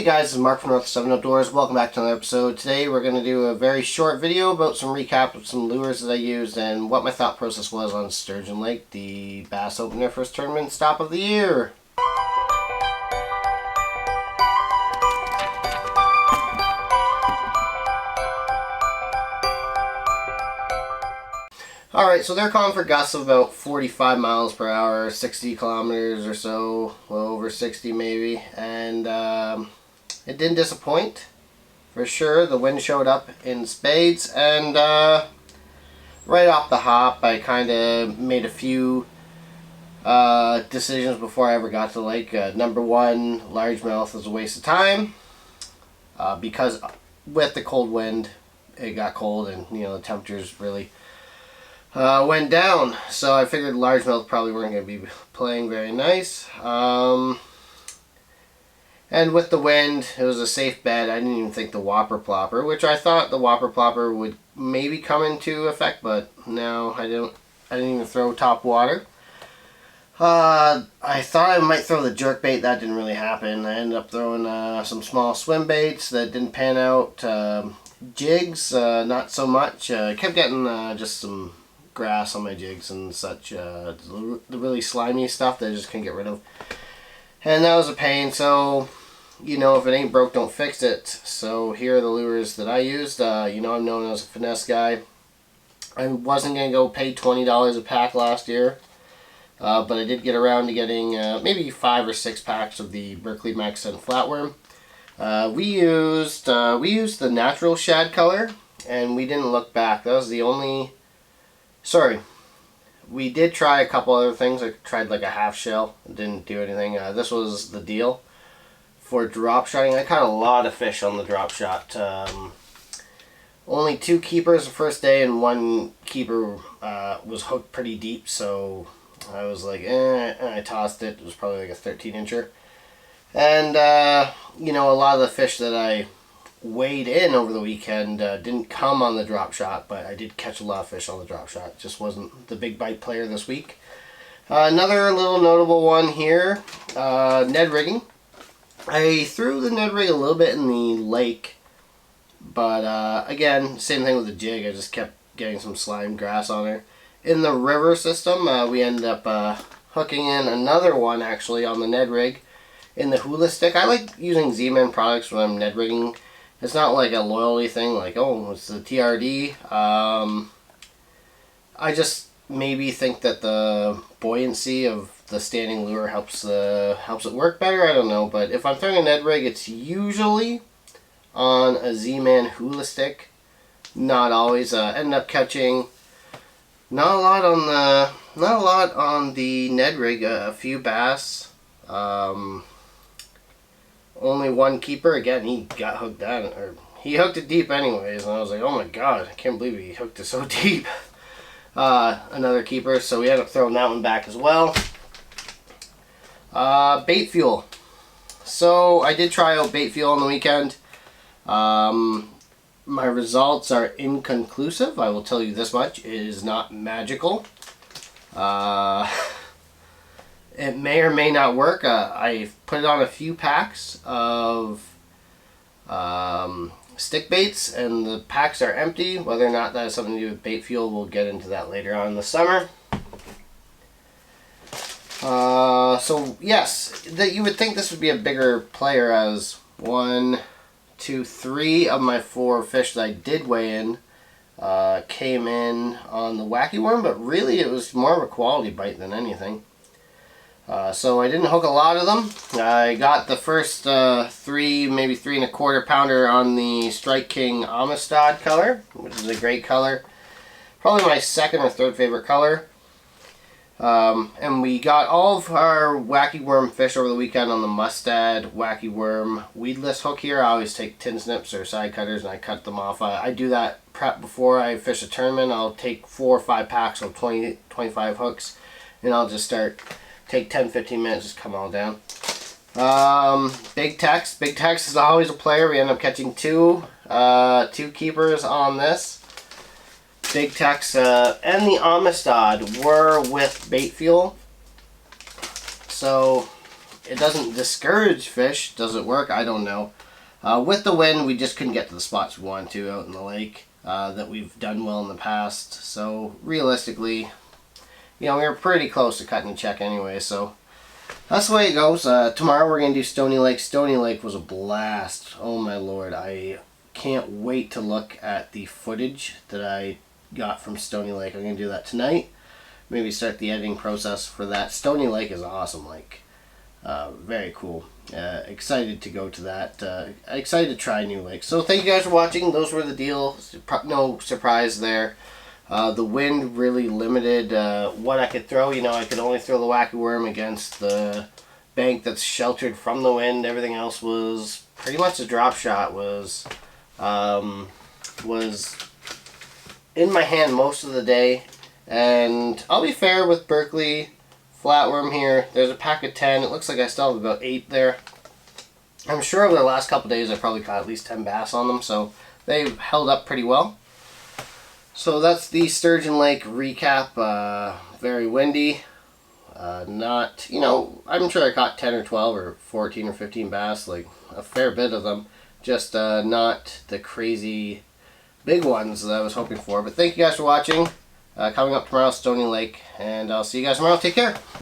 Hey guys, this is Mark from North 7 Outdoors. Welcome back to another episode. Today we're going to do a very short video about some recap of some lures that I used and what my thought process was on Sturgeon Lake, the bass opener first tournament stop of the year. Alright, so they're calling for gusts of about 45 miles per hour, 60 kilometers or so, well over 60 maybe, and it didn't disappoint, for sure. The wind showed up in spades, and right off the hop I kind of made a few decisions before I ever got to the lake. Number one, largemouth was a waste of time, because with the cold wind, it got cold and the temperatures really went down, so I figured largemouth probably weren't going to be playing very nice. And with the wind, it was a safe bet. I didn't even think the whopper plopper, which I thought the whopper plopper would maybe come into effect, but no, I didn't even throw top water. I thought I might throw the jerk bait. That didn't really happen. I ended up throwing some small swim baits that didn't pan out. Jigs, not so much. I kept getting just some grass on my jigs and such, the really slimy stuff that I just couldn't get rid of, and that was a pain. So if it ain't broke, don't fix it. So here are the lures that I used. I'm known as a finesse guy. I wasn't gonna go pay $20 a pack last year, but I did get around to getting maybe 5 or 6 packs of the Berkley Max Scent Flatworm. We used the natural shad color, and we didn't look back. That was the only. Sorry, we did try a couple other things. I tried like a half shell. It didn't do anything. This was the deal for drop shotting. I caught a lot of fish on the drop shot. Only 2 keepers the first day, and 1 keeper was hooked pretty deep, so I was like, and I tossed it. It was probably like a 13-incher. And, a lot of the fish that I weighed in over the weekend didn't come on the drop shot, but I did catch a lot of fish on the drop shot. It just wasn't the big bite player this week. Another little notable one here, Ned rigging. I threw the Ned rig a little bit in the lake, but again, same thing with the jig. I just kept getting some slime grass on her. In the river system, we ended up hooking in another one actually on the Ned rig in the hula stick. I like using Zman products when I'm Ned rigging. It's not like a loyalty thing, like, oh, it's the TRD. I just maybe think that the buoyancy of the standing lure helps it work better. I don't know, but if I'm throwing a Ned rig, it's usually on a Z-Man hula stick. Not always. End up catching not a lot on the Ned rig. A few bass. Only 1 keeper. Again, he got hooked down, or he hooked it deep anyways, and I was like, oh my god, I can't believe he hooked it so deep. Another keeper, so we ended up throwing that one back as well. Bait fuel. So I did try out bait fuel on the weekend. My results are inconclusive. I will tell you this much: it is not magical. It may or may not work. I've put it on a few packs of stick baits, and the packs are empty. Whether or not that has something to do with bait fuel, we'll get into that later on in the summer. So yes, that you would think this would be a bigger player, as 1, 2, 3 of my 4 fish that I did weigh in came in on the wacky worm, but really it was more of a quality bite than anything. So I didn't hook a lot of them. I got the first 3, maybe 3 1/4 pounder on the Strike King Amistad color, which is a great color. Probably my 2nd or 3rd favorite color. And we got all of our wacky worm fish over the weekend on the Mustad wacky worm weedless hook here. I always take tin snips or side cutters and I cut them off. I do that prep before I fish a tournament. I'll take 4 or 5 packs of 20, 25 hooks, and I'll just take 10-15 minutes, just come all down. Big Tex. Big Tex is always a player. We end up catching 2 keepers on this. Big Tex and the Amistad were with bait fuel, so it doesn't discourage fish. Does it work? I don't know. With the wind, we just couldn't get to the spots we wanted to out in the lake that we've done well in the past. So realistically, we were pretty close to cutting a check anyway. So that's the way it goes. Tomorrow we're going to do Stony Lake. Stony Lake was a blast. Oh my lord. I can't wait to look at the footage that I got from Stony Lake. I'm going to do that tonight. Maybe start the editing process for that. Stony Lake is awesome lake. Very cool. Excited to go to that. Excited to try new lakes. So thank you guys for watching. Those were the deals. No surprise there. The wind really limited what I could throw. I could only throw the wacky worm against the bank that's sheltered from the wind. Everything else was pretty much a drop shot. Was in my hand most of the day. And I'll be fair with berkley flatworm here. There's a pack of 10. It looks like I still have about 8 there. I'm sure over the last couple days I probably caught at least 10 bass on them, so they've held up pretty well. So that's the Sturgeon Lake recap. Very windy. Not, I'm sure I caught 10 or 12 or 14 or 15 bass, like a fair bit of them. Just not the crazy big ones that I was hoping for. But thank you guys for watching. Coming up tomorrow, Stony Lake, and I'll see you guys tomorrow. Take care.